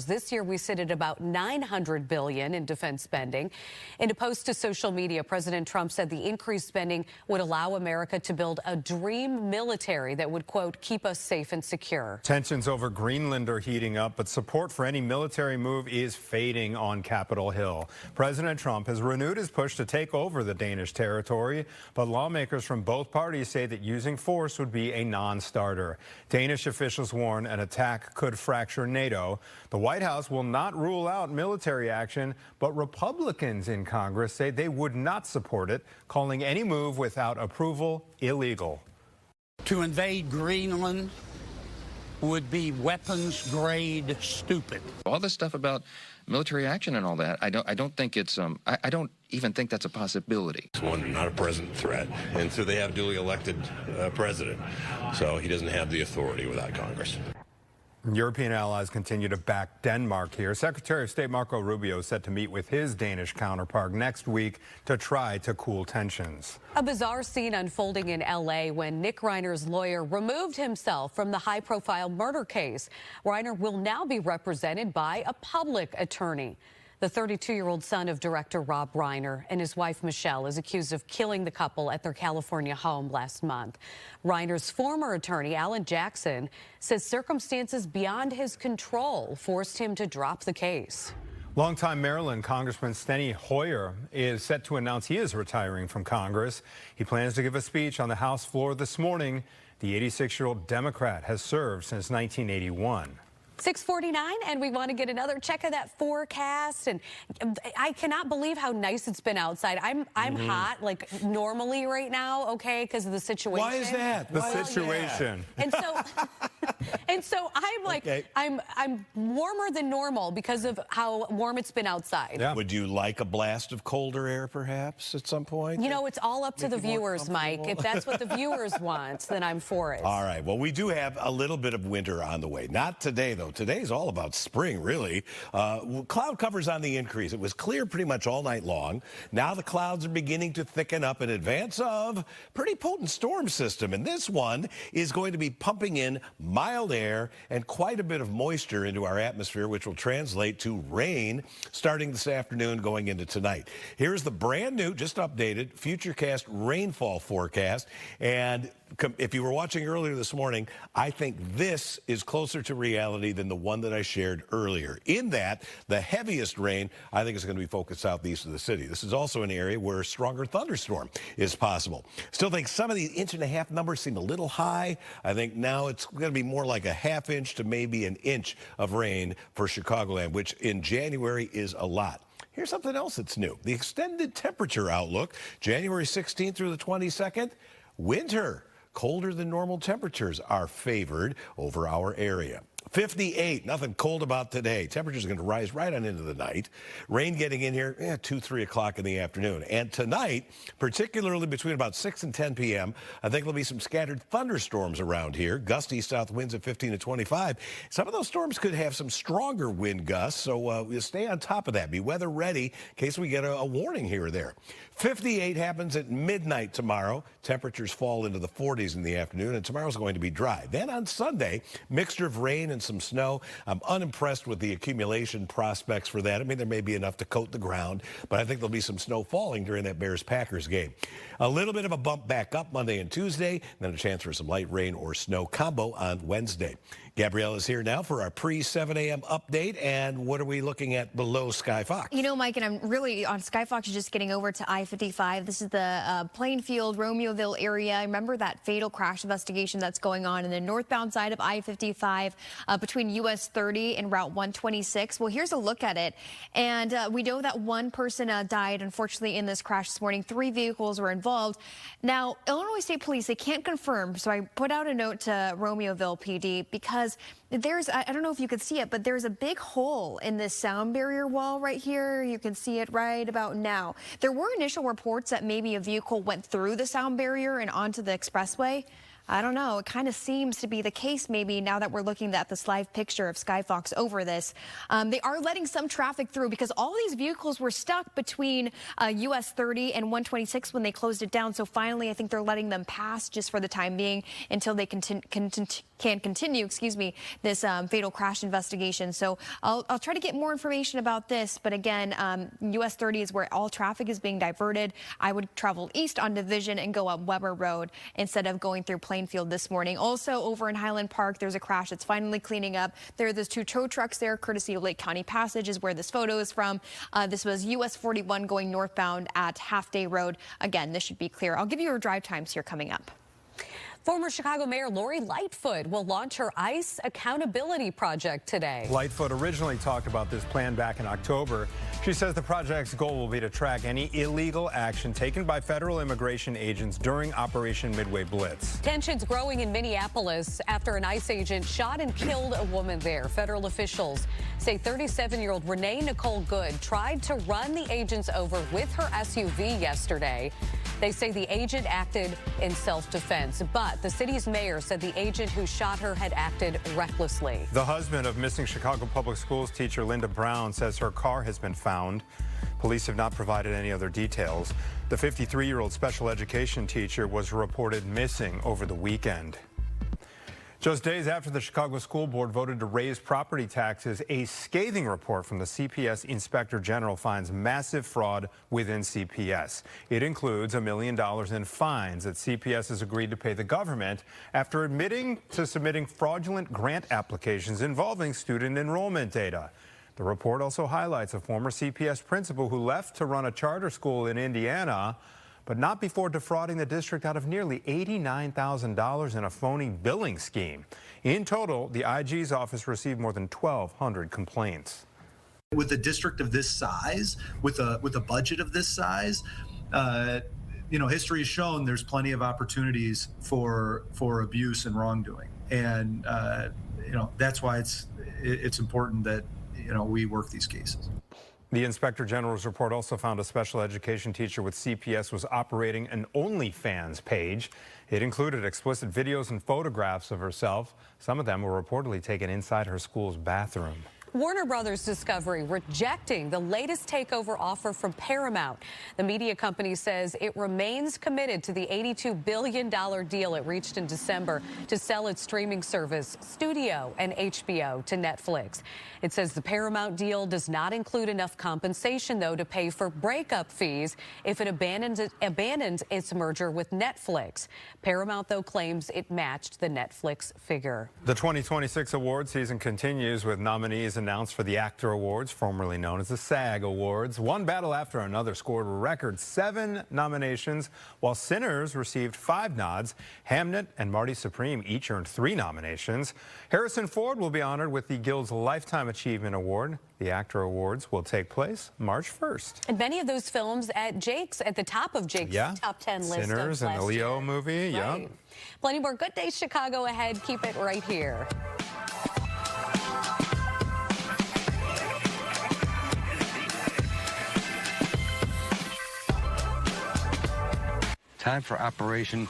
This year we sit at about $900 billion in defense spending. In a post to social media, President Trump said the increased spending would allow America to build a dream military that would, quote, keep us safe and secure. Tensions over Greenland are heating up, but support for any military move is fading on Capitol Hill. President Trump has renewed his push to take over the Danish territory, but lawmakers from both parties say that using force would be a non-starter. Danish officials warn an attack could fracture NATO. The White House will not rule out military action, but Republicans in Congress say they would not support it, calling any move without approval illegal. To invade Greenland would be weapons grade stupid. All this stuff about military action and all that, I don't think it's I don't even think that's a possibility. It's one, not a present threat, and so they have duly elected president, so he doesn't have the authority without Congress. European allies continue to back Denmark here. Secretary of State Marco Rubio is set to meet with his Danish counterpart next week to try to cool tensions. A bizarre scene unfolding in L.A. when Nick Reiner's lawyer removed himself from the high-profile murder case. Reiner will now be represented by a public attorney. The 32-year-old son of director Rob Reiner and his wife Michelle is accused of killing the couple at their California home last month. Reiner's former attorney, Alan Jackson, says circumstances beyond his control forced him to drop the case. Longtime Maryland Congressman Steny Hoyer is set to announce he is retiring from Congress. He plans to give a speech on the House floor this morning. The 86-year-old Democrat has served since 1981. 6:49, and we want to get another check of that forecast. And I cannot believe how nice it's been outside. I'm hot, like normally right now, okay, because of the situation. Why is that? The situation. And so I'm like, okay. I'm warmer than normal because of how warm it's been outside. Yeah. Would you like a blast of colder air, perhaps, at some point? You know, it's all up to the viewers, Mike. If that's what the viewers want, then I'm for it. All right. Well, we do have a little bit of winter on the way. Not today, though. Today's all about spring, really. Cloud cover's on the increase. It was clear pretty much all night long. Now the clouds are beginning to thicken up in advance of pretty potent storm system. And this one is going to be pumping in mild air and quite a bit of moisture into our atmosphere, which will translate to rain starting this afternoon going into tonight. Here's the brand new, just updated, Futurecast rainfall forecast. And if you were watching earlier this morning, I think this is closer to reality than the one that I shared earlier. In that, the heaviest rain, I think, is going to be focused southeast of the city. This is also an area where a stronger thunderstorm is possible. Still think some of the 1.5 inch numbers seem a little high. I think now it's going to be more like a ½ inch to maybe an inch of rain for Chicagoland, which in January is a lot. Here's something else that's new. The extended temperature outlook, January 16th through the 22nd, winter. Colder than normal temperatures are favored over our area. 58, nothing cold about today. Temperatures are going to rise right on into the night. Rain getting in here 2, 3 o'clock in the afternoon. And tonight, particularly between about 6 and 10 p.m., I think there'll be some scattered thunderstorms around here. Gusty south winds at 15 to 25. Some of those storms could have some stronger wind gusts, so we'll stay on top of that. Be weather ready in case we get a warning here or there. 58 happens at midnight tomorrow. Temperatures fall into the 40s in the afternoon, and tomorrow's going to be dry. Then on Sunday, mixture of rain and some snow. I'm unimpressed with the accumulation prospects for that. I mean, there may be enough to coat the ground, but I think there'll be some snow falling during that Bears-Packers game. A little bit of a bump back up Monday and Tuesday, then a chance for some light rain or snow combo on Wednesday. Gabrielle is here now for our pre-7 a.m. update. And what are we looking at below Sky Fox? You know, Mike, and I'm really on Sky Fox, just getting over to I-55. This is the Plainfield, Romeoville area. Remember that fatal crash investigation that's going on in the northbound side of I-55 between US 30 and Route 126. Well, here's a look at it. And we know that one person died, unfortunately, in this crash this morning. 3 vehicles were involved. Now, Illinois State Police, they can't confirm. So I put out a note to Romeoville PD because there's, I don't know if you could see it, but there's a big hole in this sound barrier wall right here. You can see it right about now. There were initial reports that maybe a vehicle went through the sound barrier and onto the expressway. I don't know. It kind of seems to be the case maybe now that we're looking at this live picture of Sky Fox over this. They are letting some traffic through because all these vehicles were stuck between US 30 and 126 when they closed it down. So finally, I think they're letting them pass just for the time being until they can continue, this fatal crash investigation. So I'll try to get more information about this. But again, US 30 is where all traffic is being diverted. I would travel east on Division and go up Weber Road instead of going through Plainfield this morning. Also over in Highland Park, there's a crash that's finally cleaning up. There are those 2 tow trucks there, courtesy of Lake County Passage is where this photo is from. This was US 41 going northbound at Half Day Road. Again, this should be clear. I'll give you your drive times here coming up. Former Chicago Mayor Lori Lightfoot will launch her ICE accountability project today. Lightfoot originally talked about this plan back in October. She says the project's goal will be to track any illegal action taken by federal immigration agents during Operation Midway Blitz. Tensions growing in Minneapolis after an ICE agent shot and killed a woman there. Federal officials say 37-year-old Renee Nicole Good tried to run the agents over with her SUV yesterday. They say the agent acted in self-defense, but the city's mayor said the agent who shot her had acted recklessly. The husband of missing Chicago Public Schools teacher Linda Brown says her car has been found. Police have not provided any other details. The 53-year-old special education teacher was reported missing over the weekend. Just days after the Chicago School Board voted to raise property taxes, a scathing report from the CPS Inspector General finds massive fraud within CPS. It includes $1 million in fines that CPS has agreed to pay the government after admitting to submitting fraudulent grant applications involving student enrollment data. The report also highlights a former CPS principal who left to run a charter school in Indiana, but not before defrauding the district out of nearly $89,000 in a phony billing scheme. In total, the IG's office received more than 1,200 complaints. With a district of this size, with a budget of this size, history has shown there's plenty of opportunities for abuse and wrongdoing, and that's why it's important that we work these cases. The Inspector General's report also found a special education teacher with CPS was operating an OnlyFans page. It included explicit videos and photographs of herself. Some of them were reportedly taken inside her school's bathroom. Warner Brothers Discovery rejecting the latest takeover offer from Paramount. The media company says it remains committed to the $82 billion deal it reached in December to sell its streaming service, Studio, and HBO to Netflix. It says the Paramount deal does not include enough compensation, though, to pay for breakup fees if it abandons its merger with Netflix. Paramount, though, claims it matched the Netflix figure. The 2026 award season continues with nominees announced for the Actor Awards, formerly known as the SAG Awards. One battle after another scored a record 7 nominations, while Sinners received 5 nods. Hamnet and Marty Supreme each earned 3 nominations. Harrison Ford will be honored with the Guild's Lifetime Achievement Award. The Actor Awards will take place March 1st. And many of those films at the top of Jake's top 10 list. Sinners of and the Leo movie, right. Plenty more Good Day Chicago ahead. Keep it right here. Time for Operation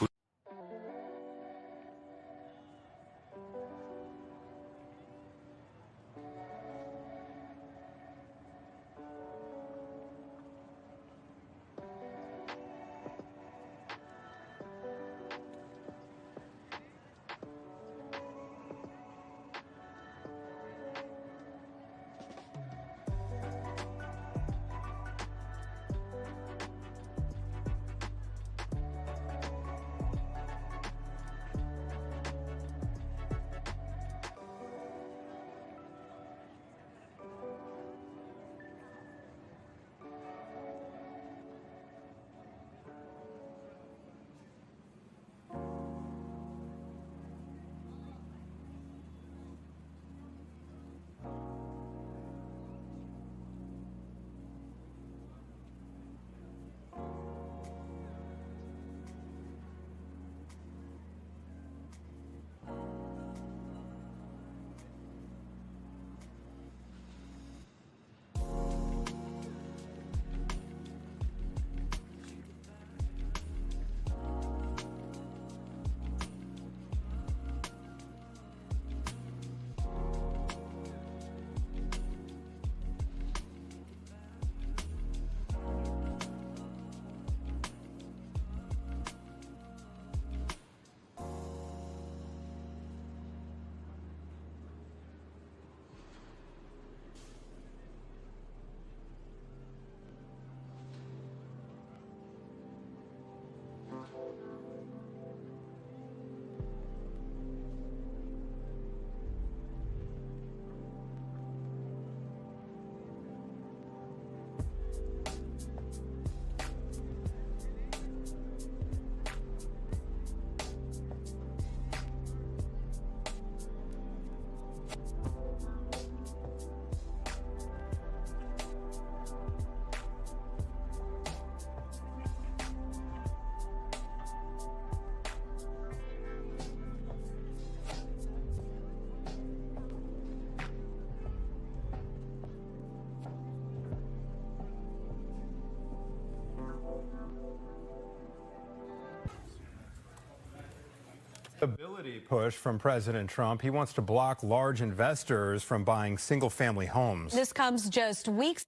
Ability push from President Trump. He wants to block large investors from buying single-family homes. This comes just weeks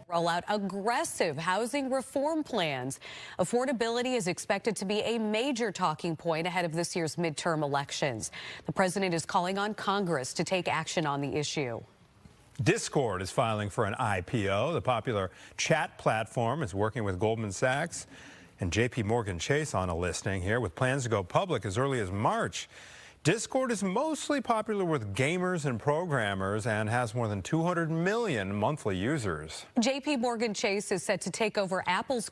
roll out aggressive housing reform plans. Affordability is expected to be a major talking point ahead of this year's midterm elections. The president is calling on Congress to take action on the issue. Discord is filing for an IPO. The popular chat platform is working with Goldman Sachs and JP Morgan Chase on a listing here with plans to go public as early as March. Discord is mostly popular with gamers and programmers and has more than 200 million monthly users. JP Morgan Chase is set to take over Apple's